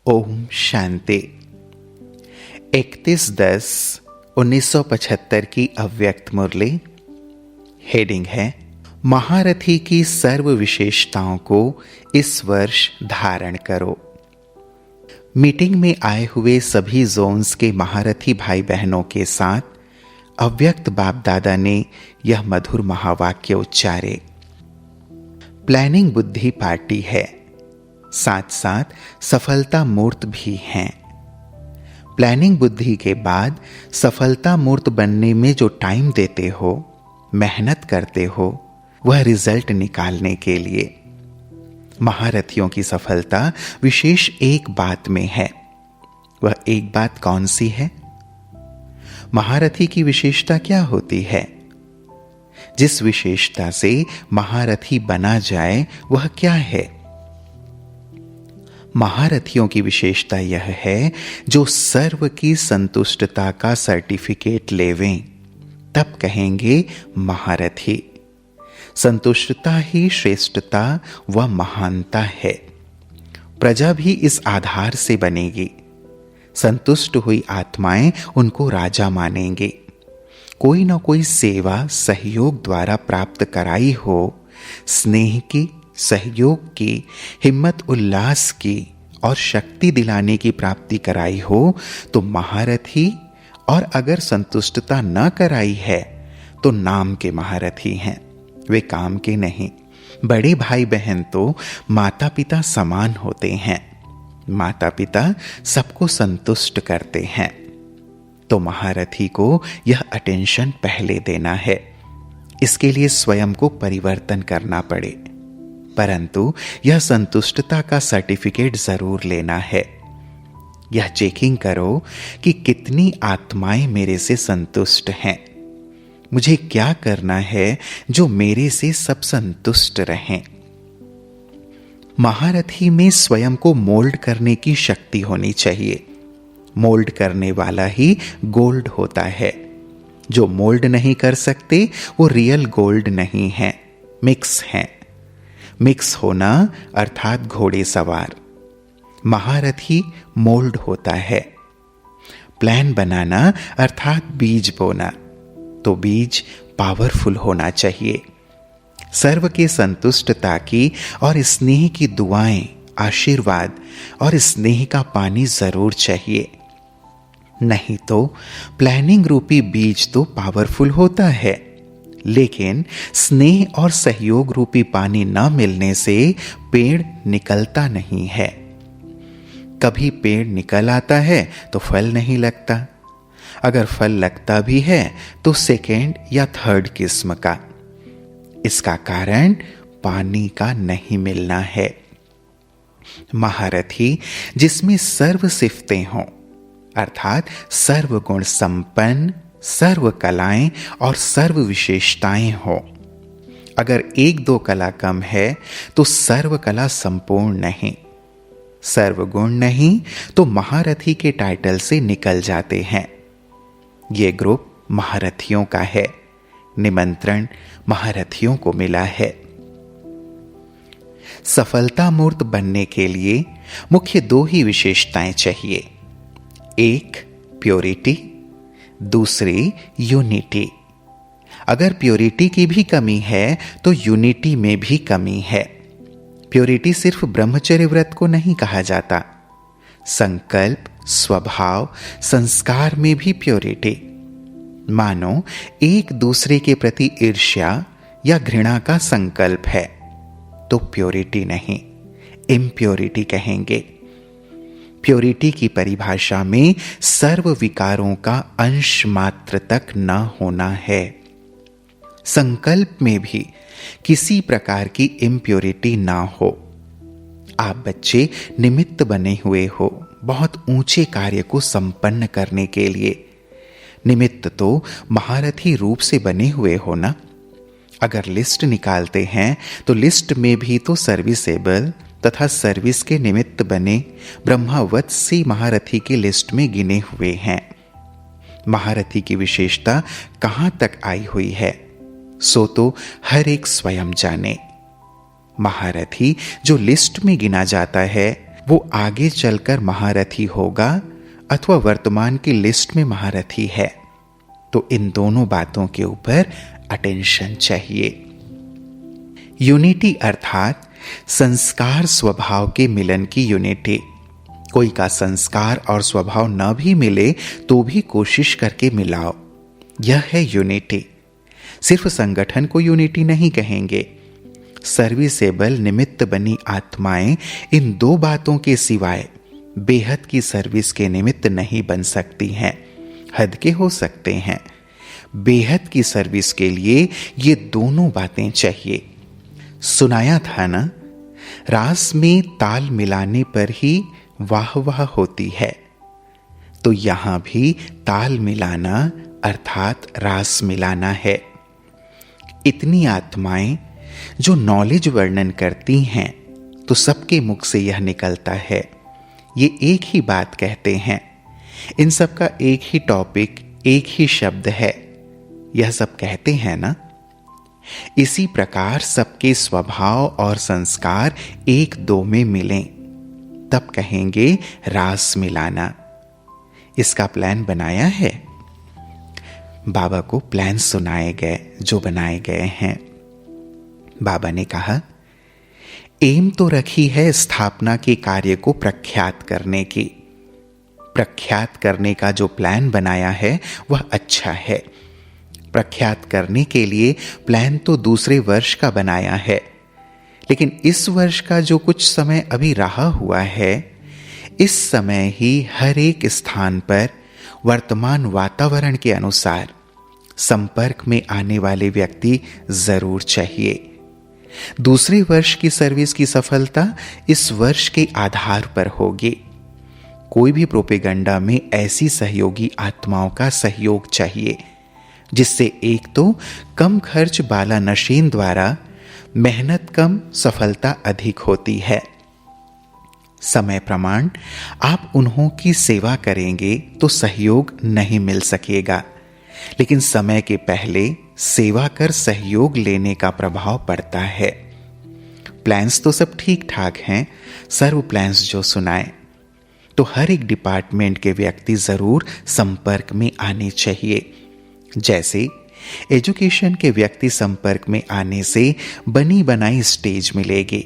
ओम शांति। 31/10/1975 की अव्यक्त मुरली। हेडिंग है महारथी की सर्व विशेषताओं को इस वर्ष धारण करो। मीटिंग में आए हुए सभी जोन्स के महारथी भाई बहनों के साथ अव्यक्त बाप दादा ने यह मधुर महावाक्य उच्चारे। प्लानिंग बुद्धि पार्टी है, साथ साथ सफलता मूर्त भी हैं। प्लानिंग बुद्धि के बाद सफलता मूर्त बनने में जो टाइम देते हो, मेहनत करते हो, वह रिजल्ट निकालने के लिए। महारथियों की सफलता विशेष एक बात में है। वह एक बात कौन सी है? महारथी की विशेषता क्या होती है? जिस विशेषता से महारथी बना जाए वह क्या है? महारथियों की विशेषता यह है जो सर्व की संतुष्टता का सर्टिफिकेट लेवें, तब कहेंगे महारथी। संतुष्टता ही श्रेष्ठता व महानता है। प्रजा भी इस आधार से बनेगी। संतुष्ट हुई आत्माएं उनको राजा मानेंगे। कोई ना कोई सेवा सहयोग द्वारा प्राप्त कराई हो, स्नेह की, सहयोग की, हिम्मत उल्लास की और शक्ति दिलाने की प्राप्ति कराई हो तो महारथी, और अगर संतुष्टता न कराई है तो नाम के महारथी हैं, वे काम के नहीं। बड़े भाई बहन तो माता पिता समान होते हैं। माता पिता सबको संतुष्ट करते हैं, तो महारथी को यह अटेंशन पहले देना है। इसके लिए स्वयं को परिवर्तन करना पड़े, परंतु यह संतुष्टता का सर्टिफिकेट जरूर लेना है। यह चेकिंग करो कि कितनी आत्माएं मेरे से संतुष्ट हैं। मुझे क्या करना है जो मेरे से सब संतुष्ट रहें। महारथी में स्वयं को मोल्ड करने की शक्ति होनी चाहिए। मोल्ड करने वाला ही गोल्ड होता है। जो मोल्ड नहीं कर सकते वो रियल गोल्ड नहीं है, मिक्स हैं। मिक्स होना अर्थात घोड़े सवार। महारथी मोल्ड होता है। प्लान बनाना अर्थात बीज बोना, तो बीज पावरफुल होना चाहिए। सर्व के संतुष्टता की और स्नेह की दुआएं, आशीर्वाद और स्नेह का पानी जरूर चाहिए। नहीं तो प्लानिंग रूपी बीज तो पावरफुल होता है, लेकिन स्नेह और सहयोग रूपी पानी न मिलने से पेड़ निकलता नहीं है। कभी पेड़ निकल आता है तो फल नहीं लगता। अगर फल लगता भी है तो सेकेंड या थर्ड किस्म का। इसका कारण पानी का नहीं मिलना है। महारथी जिसमें सर्व सिफतें हों, अर्थात सर्व गुण संपन्न, सर्व कलाएं और सर्व विशेषताएं हों। अगर एक दो कला कम है तो सर्व कला संपूर्ण नहीं। सर्व गुण नहीं तो महारथी के टाइटल से निकल जाते हैं। ये ग्रुप महारथियों का है। निमंत्रण महारथियों को मिला है। सफलता मूर्त बनने के लिए मुख्य दो ही विशेषताएं चाहिए। एक प्योरिटी, दूसरी यूनिटी। अगर प्योरिटी की भी कमी है तो यूनिटी में भी कमी है। प्योरिटी सिर्फ ब्रह्मचर्य व्रत को नहीं कहा जाता। संकल्प, स्वभाव, संस्कार में भी प्योरिटी। मानो एक दूसरे के प्रति ईर्ष्या या घृणा का संकल्प है तो प्योरिटी नहीं, इम्प्योरिटी कहेंगे। प्योरिटी की परिभाषा में सर्व विकारों का अंश मात्र तक न होना है। संकल्प में भी किसी प्रकार की इम्प्योरिटी ना हो। आप बच्चे निमित्त बने हुए हो बहुत ऊंचे कार्य को संपन्न करने के लिए। निमित्त तो महारथी रूप से बने हुए हो ना। अगर लिस्ट निकालते हैं तो लिस्ट में भी तो सर्विसेबल तथा सर्विस के निमित्त बने ब्रह्मावत्सी महारथी की लिस्ट में गिने हुए हैं। महारथी की विशेषता कहां तक आई हुई है सो तो हर एक स्वयं जाने। महारथी जो लिस्ट में गिना जाता है वो आगे चलकर महारथी होगा अथवा वर्तमान की लिस्ट में महारथी है। तो इन दोनों बातों के ऊपर अटेंशन चाहिए। यूनिटी अर्थात संस्कार स्वभाव के मिलन की यूनिटी। कोई का संस्कार और स्वभाव न भी मिले तो भी कोशिश करके मिलाओ, यह है यूनिटी। सिर्फ संगठन को यूनिटी नहीं कहेंगे। सर्विसेबल निमित्त बनी आत्माएं इन दो बातों के सिवाय बेहद की सर्विस के निमित्त नहीं बन सकती हैं। हद के हो सकते हैं, बेहद की सर्विस के लिए ये दोनों बातें चाहिए। सुनाया था ना, रास में ताल मिलाने पर ही वाह वाह होती है। तो यहां भी ताल मिलाना अर्थात रास मिलाना है। इतनी आत्माएं जो नॉलेज वर्णन करती हैं तो सबके मुख से यह निकलता है, ये एक ही बात कहते हैं। इन सब का एक ही टॉपिक, एक ही शब्द है, यह सब कहते हैं ना। इसी प्रकार सबके स्वभाव और संस्कार एक दो में मिलें, तब कहेंगे रास मिलाना। इसका प्लान बनाया है। बाबा को प्लान सुनाए गए जो बनाए गए हैं। बाबा ने कहा, एम तो रखी है स्थापना के कार्य को प्रख्यात करने की। प्रख्यात करने का जो प्लान बनाया है वह अच्छा है। प्रख्यात करने के लिए प्लान तो दूसरे वर्ष का बनाया है, लेकिन इस वर्ष का जो कुछ समय अभी रहा हुआ है, इस समय ही हर एक स्थान पर वर्तमान वातावरण के अनुसार संपर्क में आने वाले व्यक्ति जरूर चाहिए। दूसरे वर्ष की सर्विस की सफलता इस वर्ष के आधार पर होगी। कोई भी प्रोपेगंडा में ऐसी सहयोगी आत्माओं का सहयोग चाहिए, जिससे एक तो कम खर्च बाला नशीन द्वारा मेहनत कम, सफलता अधिक होती है। समय प्रमाण आप उन्हों की सेवा करेंगे तो सहयोग नहीं मिल सकेगा, लेकिन समय के पहले सेवा कर सहयोग लेने का प्रभाव पड़ता है। प्लान्स तो सब ठीक ठाक हैं, सर्व प्लान्स जो सुनाए, तो हर एक डिपार्टमेंट के व्यक्ति जरूर संपर्क में आने चाहिए। जैसे एजुकेशन के व्यक्ति संपर्क में आने से बनी बनाई स्टेज मिलेगी।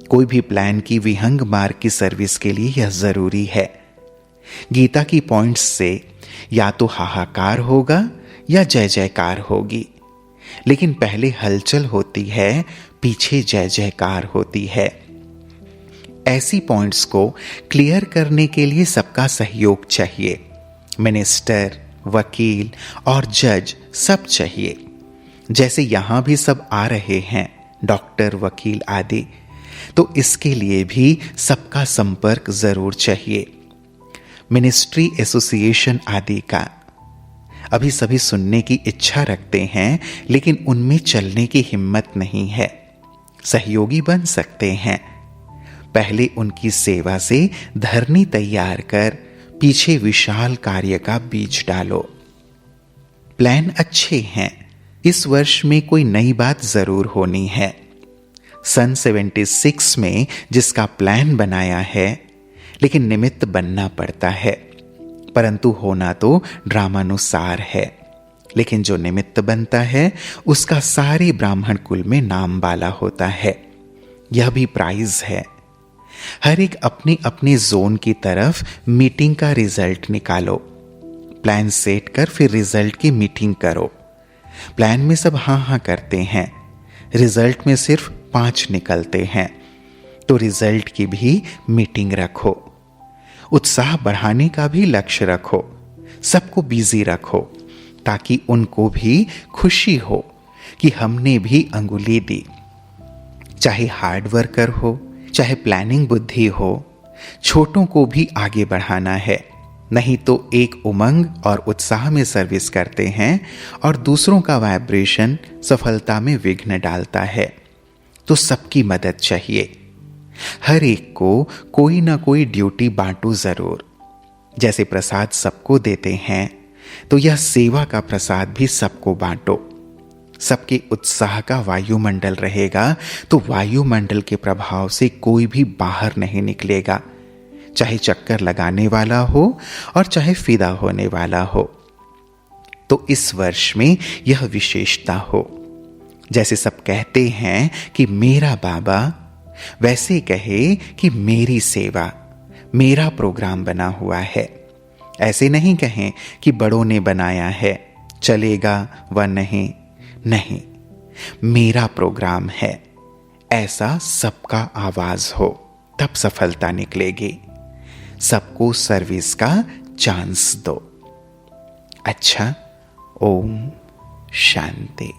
कोई भी प्लान की विहंग मार्ग की सर्विस के लिए यह जरूरी है। गीता की पॉइंट्स से या तो हाहाकार होगा या जय जयकार होगी, लेकिन पहले हलचल होती है, पीछे जय जयकार होती है। ऐसी पॉइंट्स को क्लियर करने के लिए सबका सहयोग चाहिए। मिनिस्टर, वकील और जज सब चाहिए। जैसे यहां भी सब आ रहे हैं, डॉक्टर, वकील आदि, तो इसके लिए भी सबका संपर्क जरूर चाहिए। मिनिस्ट्री एसोसिएशन आदि का अभी सभी सुनने की इच्छा रखते हैं, लेकिन उनमें चलने की हिम्मत नहीं है। सहयोगी बन सकते हैं। पहले उनकी सेवा से धरनी तैयार कर पीछे विशाल कार्य का बीज डालो। प्लान अच्छे हैं। इस वर्ष में कोई नई बात जरूर होनी है। सन 76 में जिसका प्लान बनाया है, लेकिन निमित्त बनना पड़ता है, परंतु होना तो ड्रामानुसार है। लेकिन जो निमित्त बनता है उसका सारे ब्राह्मण कुल में नाम वाला होता है। यह भी प्राइज है। हर एक अपने अपने जोन की तरफ मीटिंग का रिजल्ट निकालो। प्लान सेट कर फिर रिजल्ट की मीटिंग करो। प्लान में सब हाँ हाँ करते हैं, रिजल्ट में सिर्फ 5 निकलते हैं, तो रिजल्ट की भी मीटिंग रखो। उत्साह बढ़ाने का भी लक्ष्य रखो। सबको बिजी रखो ताकि उनको भी खुशी हो कि हमने भी अंगुली दी। चाहे हार्ड वर्कर हो, चाहे प्लानिंग बुद्धि हो, छोटों को भी आगे बढ़ाना है। नहीं तो एक उमंग और उत्साह में सर्विस करते हैं और दूसरों का वाइब्रेशन सफलता में विघ्न डालता है। तो सबकी मदद चाहिए। हर एक को कोई ना कोई ड्यूटी बांटो जरूर। जैसे प्रसाद सबको देते हैं, तो यह सेवा का प्रसाद भी सबको बांटो। सबके उत्साह का वायुमंडल रहेगा, तो वायुमंडल के प्रभाव से कोई भी बाहर नहीं निकलेगा, चाहे चक्कर लगाने वाला हो और चाहे फिदा होने वाला हो। तो इस वर्ष में यह विशेषता हो, जैसे सब कहते हैं कि मेरा बाबा, वैसे कहे कि मेरी सेवा, मेरा प्रोग्राम बना हुआ है। ऐसे नहीं कहें कि बड़ों ने बनाया है, चलेगा व नहीं, नहीं, मेरा प्रोग्राम है, ऐसा सबका आवाज हो, तब सफलता निकलेगी। सबको सर्विस का चांस दो। अच्छा, ओम शांति।